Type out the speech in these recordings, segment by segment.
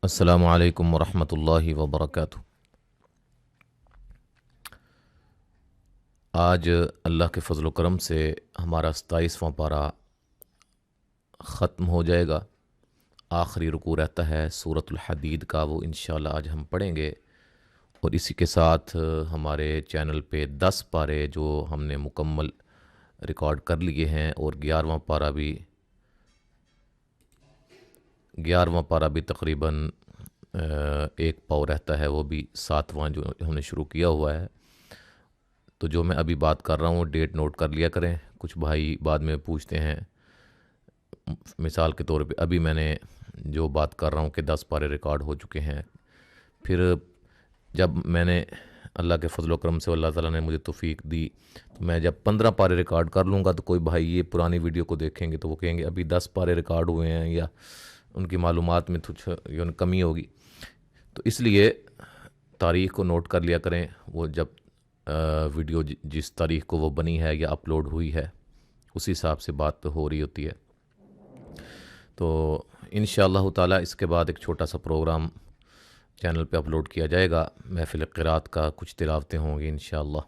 السلام علیکم ورحمۃ اللہ وبرکاتہ۔ آج اللہ کے فضل و کرم سے ہمارا 27واں پارہ ختم ہو جائے گا۔ آخری رکوع رہتا ہے سورۃ الحدید کا، وہ انشاءاللہ آج ہم پڑھیں گے، اور اسی کے ساتھ ہمارے چینل پہ 10 پارے جو ہم نے مکمل ریکارڈ کر لیے ہیں، اور 11واں پارہ بھی تقریباً ایک پاؤ رہتا ہے، وہ بھی 7واں جو ہم نے شروع کیا ہوا ہے۔ تو جو میں ابھی بات کر رہا ہوں ڈیٹ نوٹ کر لیا کریں، کچھ بھائی بعد میں پوچھتے ہیں۔ مثال کے طور پہ ابھی میں نے جو بات کر رہا ہوں کہ 10 پارے ریکارڈ ہو چکے ہیں، پھر جب میں نے اللہ کے فضل و کرم سے اللہ تعالیٰ نے مجھے توفیق دی، تو میں جب 15 پارے ریکارڈ کر لوں گا تو کوئی بھائی یہ پرانی ویڈیو کو دیکھیں گے تو وہ کہیں گے ابھی 10 پارے ریکارڈ ہوئے ہیں، یا ان کی معلومات میں کچھ کمی ہوگی۔ تو اس لیے تاریخ کو نوٹ کر لیا کریں، وہ جب ویڈیو جس تاریخ کو وہ بنی ہے یا اپلوڈ ہوئی ہے اسی حساب سے بات ہو رہی ہوتی ہے۔ تو انشاءاللہ تعالی اس کے بعد ایک چھوٹا سا پروگرام چینل پہ اپلوڈ کیا جائے گا، محفل قرات کا، کچھ تلاوتیں ہوں گی انشاءاللہ۔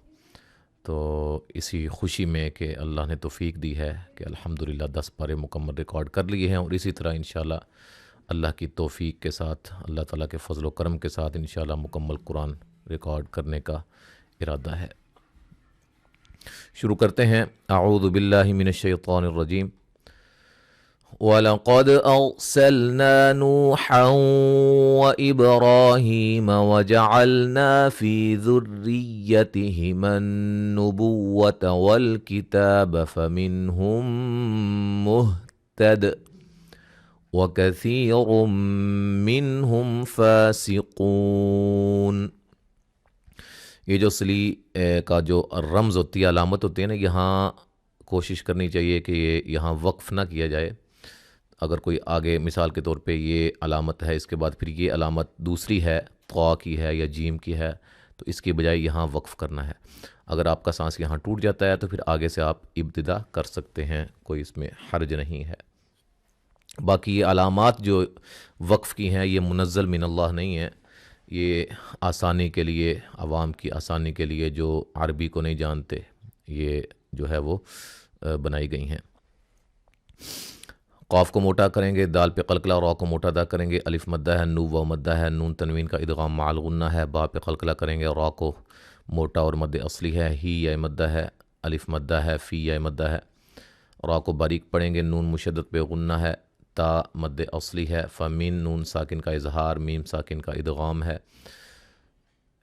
تو اسی خوشی میں کہ اللہ نے توفیق دی ہے کہ الحمدللہ 10 پارے مکمل ریکارڈ کر لیے ہیں، اور اسی طرح انشاءاللہ اللہ کی توفیق کے ساتھ، اللہ تعالیٰ کے فضل و کرم کے ساتھ انشاءاللہ مکمل قرآن ریکارڈ کرنے کا ارادہ ہے۔ شروع کرتے ہیں۔ اعوذ باللہ من الشیطان الرجیم۔ وَلَقَدْ أَرْسَلْنَا نُوحًا وَإِبْرَاهِيمَ وَجَعَلْنَا فِي ذُرِّيَّتِهِمَا النُّبُوَّةَ وَالْكِتَابَ فَمِنْهُم مُّهْتَدٍ وَكَثِيرٌ مِّنْهُمْ فَاسِقُونَ۔ یہ جو صلی کا جو رمز ہوتی ہے، علامت ہوتی ہے نا، یہاں کوشش کرنی چاہیے کہ یہاں وقف نہ کیا جائے۔ اگر کوئی آگے مثال کے طور پہ یہ علامت ہے، اس کے بعد پھر یہ علامت دوسری ہے، طا کی ہے یا جیم کی ہے، تو اس کی بجائے یہاں وقف کرنا ہے۔ اگر آپ کا سانس یہاں ٹوٹ جاتا ہے تو پھر آگے سے آپ ابتدا کر سکتے ہیں، کوئی اس میں حرج نہیں ہے۔ باقی یہ علامات جو وقف کی ہیں یہ منزل من اللہ نہیں ہے، یہ آسانی کے لیے، عوام کی آسانی کے لیے جو عربی کو نہیں جانتے، یہ جو ہے وہ بنائی گئی ہیں۔ قاف کو موٹا کریں گے، دال پہ قلقلہ، را کو موٹا ادا کریں گے، الف مدہ ہے، نو واو مدہ ہے، نون تنوین کا ادغام مع الغنہ ہے، با پہ قلقلہ کریں گے، را کو موٹا اور مد اصلی ہے، ہی یا مدہ ہے، الف مدہ ہے، فی یا مدہ ہے، را کو باریک پڑھیں گے، نون مشدد پہ غنہ ہے، تا مد اصلی ہے، فمین نون ساکن کا اظہار، میم ساکن کا ادغام ہے،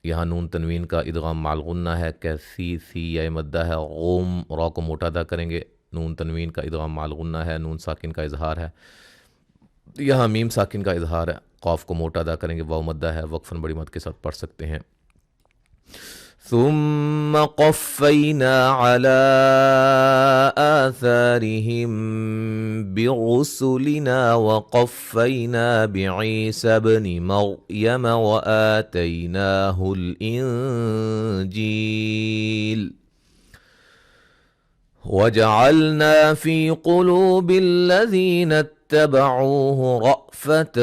یہاں نون تنوین کا ادغام مع الغنہ ہے، کیسی سی یا مدہ ہے، غوم، را کو موٹا ادا کریں گے، نون تنوین کا ادغام مع الغنہ ہے، نون ساکن کا اظہار ہے، یہاں میم ساکن کا اظہار ہے، قاف کو موٹا ادا کریں گے، واو مدہ ہے، وقفاً بڑی مد کے ساتھ پڑھ سکتے ہیں۔ ثم قفینا علی آثارہم برسلنا وقفینا بعیسی ابن مریم وآتیناہ الانجیل وَجَعَلْنَا فِي قُلُوبِ الَّذِينَ اتَّبَعُوهُ رَأْفَةً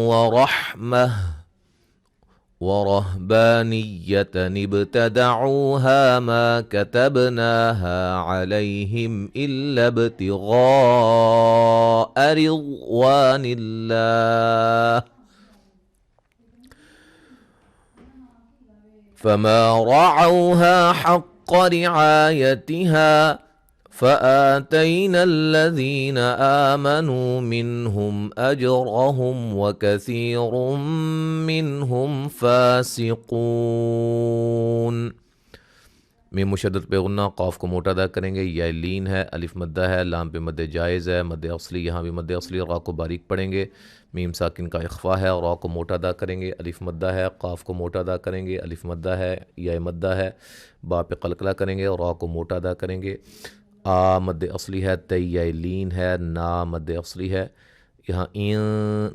وَرَحْمَةً وَرَهْبَانِيَّةً ابْتَدَعُوهَا مَا كَتَبْنَاهَا عَلَيْهِمْ إِلَّا ابْتِغَاءَ رِضْوَانِ اللَّهِ فَمَا رَعَوْهَا حَقَّ رعايتها فآتينا الذين آمنوا منهم أجرهم وكثير منهم فاسقون۔ میم مشدد پہ غنہ، قاف کو موٹا ادا کریں گے، یا لین ہے، الف مدہ ہے، لام پہ مد جائز ہے، مد اصلی، یہاں بھی مد اصلی، را کو باریک پڑھیں گے، میم ساکن کا اخفا ہے، را کو موٹا ادا کریں گے، الف مدہ ہے، قاف کو موٹا ادا کریں گے، الف مدہ ہے، یا مدہ ہے، با پہ قلقلہ کریں گے، را کو موٹا ادا کریں گے، آ مد اصلی ہے، تی یا لین ہے، نا مد اصلی ہے، یہاں این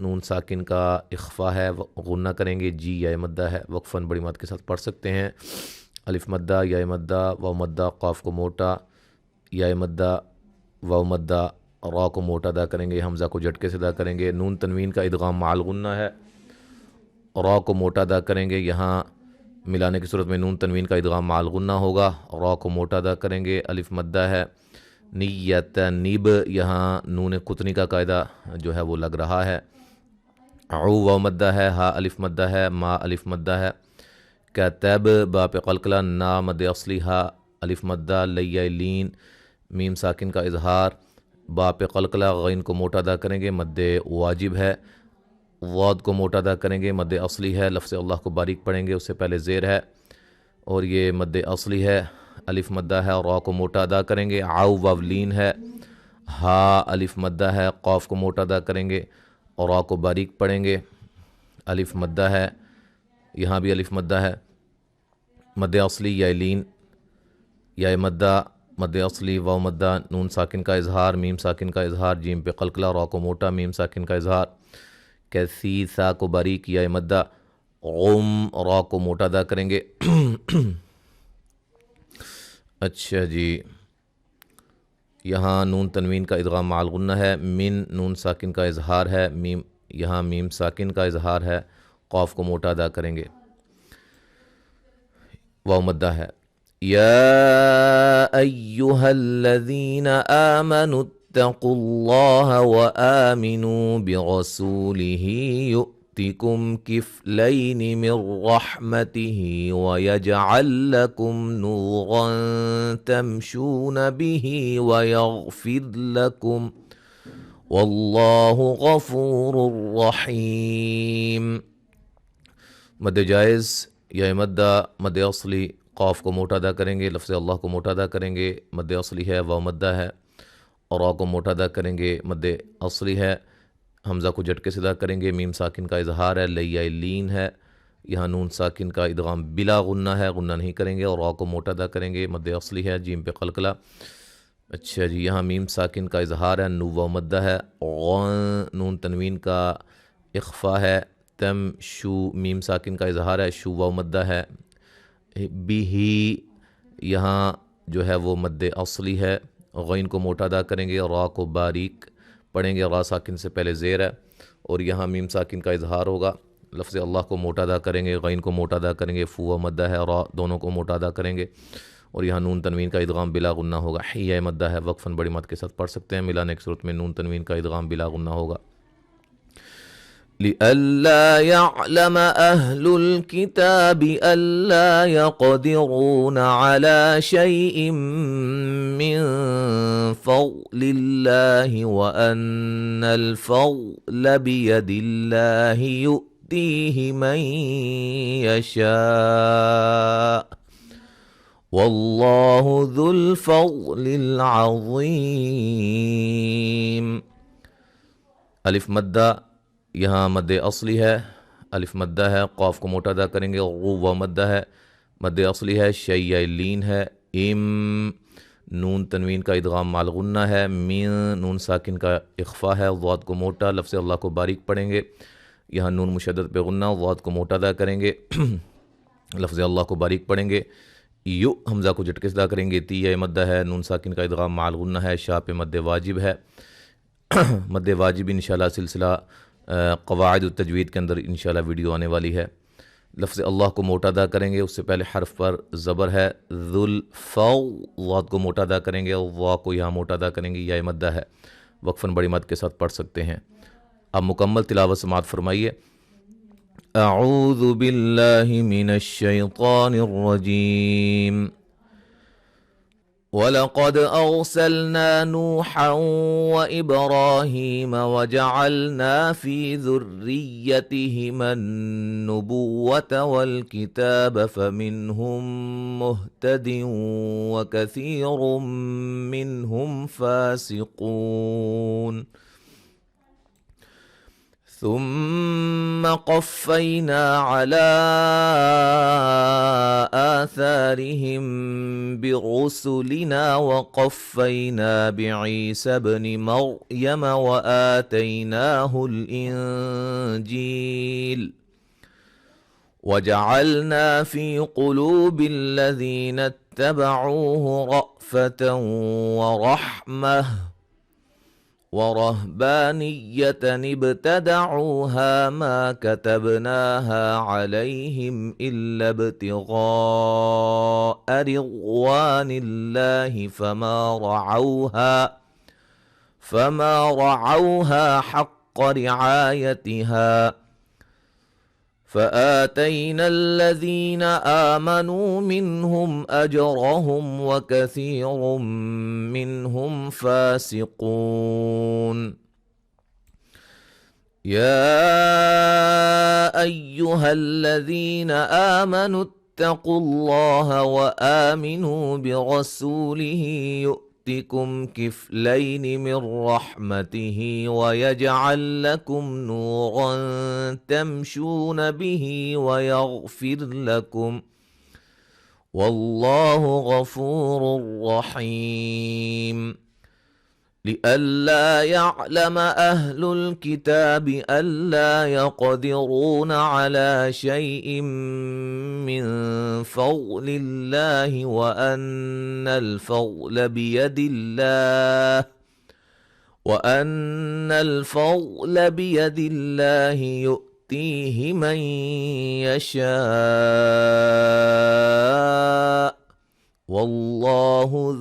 نون ساکن کا اخفا ہے، غنہ کریں گے، جی یا مدہ ہے، وقفاً بڑی مد کے ساتھ پڑھ سکتے ہیں۔ الف مدہ، یا مدہ، واو مدہ، قاف کو موٹا، یا مدہ، واو مدہ، را کو موٹا ادا کریں گے، حمزہ کو جھٹکے سے ادا کریں گے، نون تنوین کا ادغام مع الغنہ ہے، را کو موٹا ادا کریں گے، یہاں ملانے کی صورت میں نون تنوین کا ادغام مع الغنہ ہوگا، را کو موٹا ادا کریں گے، الف مدہ ہے، نیت نیب، یہاں نون قطنی کا قاعدہ جو ہے وہ لگ رہا ہے، عو واو مدہ ہے، ہا الف مدہ ہے، ما الف مدہ ہے، کتب با پہ قلقلہ، نا مد اصلی، ہا الف مدہ، لیا لین، میم ساکن کا اظہار، با پہ قلقلہ، غین کو موٹا ادا کریں گے، مد واجب ہے، واد کو موٹا ادا کریں گے، مد اصلی ہے، لفظ اللہ کو باریک پڑھیں گے، اس سے پہلے زیر ہے اور یہ مد اصلی ہے، الف مدہ ہے، را کو موٹا ادا کریں گے، عو واو لین ہے، ہا الف مدہ ہے، قاف کو موٹا ادا کریں گے اور را کو باریک پڑھیں گے، الف مدہ ہے، یہاں بھی الف مدہ ہے، مد اصلی یا لین، یا مدہ، مد اصلی، واو مدہ، نون ساکن کا اظہار، میم ساکن کا اظہار، جیم پہ قلقلہ، را کو موٹا، میم ساکن کا اظہار، کیسی، سا کو باریک، یا مدہ، غم، را کو موٹا ادا کریں گے۔ اچھا جی، یہاں نون تنوین کا ادغام مع الغنہ ہے، من نون ساکن کا اظہار ہے، میم، یہاں میم ساکن کا اظہار ہے، قاف کو موٹا ادا کریں گے، واو مدہ ہے، یا ایہا الذین آمنوا اتقوا اللہ وآمنوا برسولہ یؤتکم کفلین من رحمتہ ویجعل لکم نورا تمشون بہ ویغفر لکم واللہ غفور رحیم۔ مد جائز یا مدہ، مد اصلی، قاف کو موٹا ادا کریں گے، لفظ اللہ کو موٹا ادا کریں گے، مد اصلی ہے، واو مدہ ہے، اور را کو موٹا ادا کریں گے، مد اصلی ہے، حمزہ کو جھٹکے سے ادا کریں گے، میم ساکن کا اظہار ہے، لیا لین ہے، یہاں نون ساکن کا ادغام بلا غنہ ہے، غنہ نہیں کریں گے، اور را کو موٹا ادا کریں گے، مد اصلی ہے، جیم پہ قلقلہ۔ اچھا جی، یہاں میم ساکن کا اظہار ہے، نو واو مدہ ہے، نون تنوین کا اخفا ہے، تم شو، میم ساکن کا اظہار ہے، شو واو مدہ ہے، بھی، یہاں جو ہے وہ مد اصلی ہے، غین کو موٹا ادا کریں گے اور را کو باریک پڑھیں گے، را ساکن سے پہلے زیر ہے، اور یہاں میم ساکن کا اظہار ہوگا، لفظ اللہ کو موٹا ادا کریں گے، غین کو موٹا ادا کریں گے، فو مدہ ہے، را دونوں کو موٹا ادا کریں گے، اور یہاں نون تنوین کا ادغام بلا غنہ ہوگا، حیہ مدہ ہے، وقفاً بڑی مد کے ساتھ پڑھ سکتے ہیں، ملانے کی صورت میں نون تنوین کا ادغام بلا غنہ ہوگا۔ لئلا يعلم أهل الكتاب ألا يقدرون على شيء من فضل الله وأن الفضل بيد الله يؤتيه من يشاء والله ذو الفضل العظيم۔ الف مدہ، یہاں مد اصلی ہے، الف مدہ ہے، قاف کو موٹا ادا کریں گے، غو و مدہ ہے، مد اصلی ہے، شیع لین ہے، ام نون تنوین کا ادغام مع الغنہ ہے، مین نون ساکن کا اخفا ہے، ضاد کو موٹا، لفظ اللہ کو باریک پڑھیں گے، یہاں نون مشدد پہ غنہ، ضاد کو موٹا ادا کریں گے، لفظ اللہ کو باریک پڑھیں گے، یو حمزہ کو جھٹکے سے ادا کریں گے، تی مدہ ہے، نون ساکن کا ادغام مع الغنہ ہے، شاہ پہ مد واجب ہے، مد واجب انشاءاللہ سلسلہ قواعد التجوید کے اندر انشاءاللہ ویڈیو آنے والی ہے۔ لفظ اللہ کو موٹا ادا کریں گے، اس سے پہلے حرف پر زبر ہے، ذوالفو، ضاد کو موٹا ادا کریں گے، اور وا کو یہاں موٹا ادا کریں گے، یا مدہ ہے، وقفاً بڑی مد کے ساتھ پڑھ سکتے ہیں۔ اب مکمل تلاوت سماعت فرمائیے۔ اعوذ باللہ من الشیطان الرجیم۔ وَلَقَدْ أَرْسَلْنَا نُوحًا وَإِبْرَاهِيمَ وَجَعَلْنَا فِي ذُرِّيَّتِهِمَا النُّبُوَّةَ وَالْكِتَابَ فَمِنْهُمْ مُهْتَدٍ وَكَثِيرٌ مِّنْهُمْ فَاسِقُونَ ثم قفينا على آثارهم برسلنا وقفينا بعيسى ابن مريم وآتيناه الإنجيل وجعلنا في قلوب الذين اتبعوه رأفة ورحمة ورهبانية ابتدعوها ما كتبناها عليهم إلا ابتغاء رضوان الله فما رعوها حق رعايتها فآتينا الذين آمنوا منهم أجرهم وكثير منهم فاسقون. يا أيها الذين آمنوا اتقوا الله وآمنوا برسوله يؤتكم كفلين من رحمته ويجعل لكم نورا تمشون به ويغفر لكم والله غفور رحيم. لئلا يعلم أهل الكتاب ألا يقدرون على شيء من فضل الله وأن الفضل بيد الله يؤتيه من يشاء والله